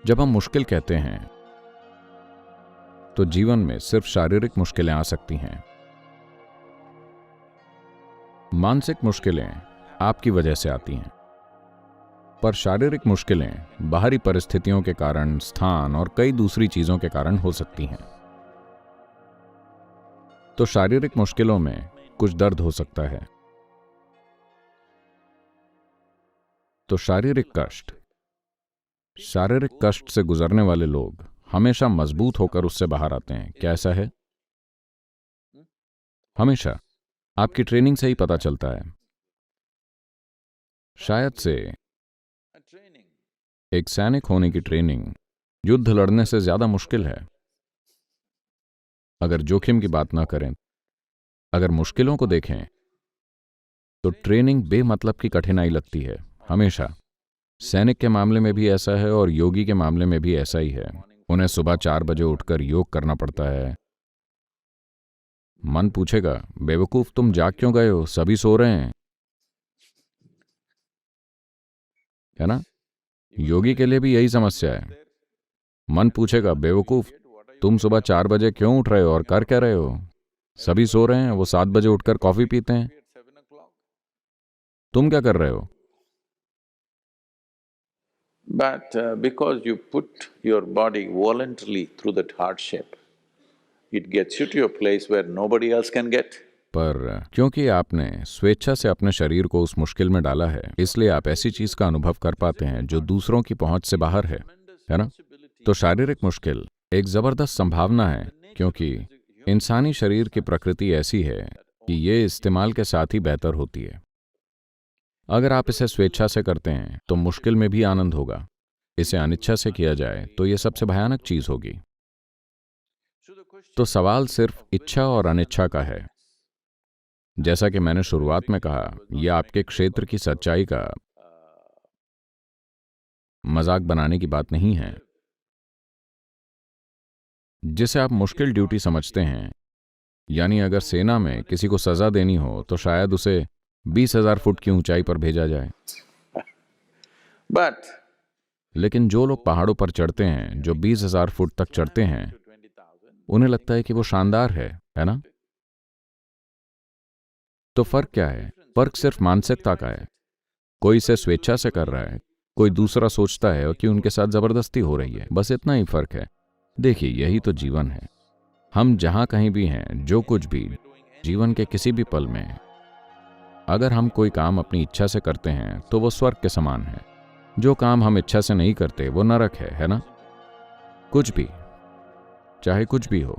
जब हम मुश्किल कहते हैं तो जीवन में सिर्फ शारीरिक मुश्किलें आ सकती हैं। मानसिक मुश्किलें आपकी वजह से आती हैं, पर शारीरिक मुश्किलें बाहरी परिस्थितियों के कारण, स्थान और कई दूसरी चीजों के कारण हो सकती हैं। तो शारीरिक मुश्किलों में कुछ दर्द हो सकता है। तो शारीरिक कष्ट से गुजरने वाले लोग हमेशा मजबूत होकर उससे बाहर आते हैं। क्या ऐसा है? हमेशा आपकी ट्रेनिंग से ही पता चलता है। शायद से एक सैनिक होने की ट्रेनिंग युद्ध लड़ने से ज्यादा मुश्किल है। अगर जोखिम की बात ना करें, अगर मुश्किलों को देखें, तो ट्रेनिंग बेमतलब की कठिनाई लगती है। हमेशा सैनिक के मामले में भी ऐसा है और योगी के मामले में भी ऐसा ही है। उन्हें सुबह 4 बजे उठकर योग करना पड़ता है। मन पूछेगा, बेवकूफ तुम जाग क्यों गए हो, सभी सो रहे हैं, है ना? योगी के लिए भी यही समस्या है। मन पूछेगा, बेवकूफ तुम सुबह 4 बजे क्यों उठ रहे हो और कर क्या रहे हो, सभी सो रहे हैं, वो 7 बजे उठकर कॉफी पीते हैं, तुम क्या कर रहे हो? But because you put your body voluntarily through that hardship, it gets you to a place where nobody else can get. पर क्योंकि आपने स्वेच्छा से अपने शरीर को उस मुश्किल में डाला है, इसलिए आप ऐसी चीज का अनुभव कर पाते हैं जो दूसरों की पहुंच से बाहर है ना? तो शारीरिक मुश्किल एक जबरदस्त संभावना है, क्योंकि इंसानी शरीर की प्रकृति ऐसी है कि ये इस्तेमाल के साथ ही बेहतर होती है। अगर आप इसे स्वेच्छा से करते हैं तो मुश्किल में भी आनंद होगा। इसे अनिच्छा से किया जाए तो ये सबसे भयानक चीज होगी। तो सवाल सिर्फ इच्छा और अनिच्छा का है। जैसा कि मैंने शुरुआत में कहा, यह आपके क्षेत्र की सच्चाई का मजाक बनाने की बात नहीं है। जिसे आप मुश्किल ड्यूटी समझते हैं, यानी अगर सेना में किसी को सजा देनी हो तो शायद उसे 20,000 फुट की ऊंचाई पर भेजा जाए। But लेकिन जो लोग पहाड़ों पर चढ़ते हैं, जो 20,000 फुट तक चढ़ते हैं, उन्हें लगता है कि वो शानदार है ना? तो फर्क क्या है? फर्क सिर्फ मानसिकता का है। कोई इसे स्वेच्छा से कर रहा है, कोई दूसरा सोचता है कि उनके साथ जबरदस्ती हो रही है। बस इतना ही फर्क है। देखिए, यही तो जीवन है। हम जहां कहीं भी हैं, जो कुछ भी जीवन के किसी भी पल में, अगर हम कोई काम अपनी इच्छा से करते हैं तो वो स्वर्ग के समान है। जो काम हम इच्छा से नहीं करते वो नरक है ना? कुछ भी, चाहे कुछ भी हो।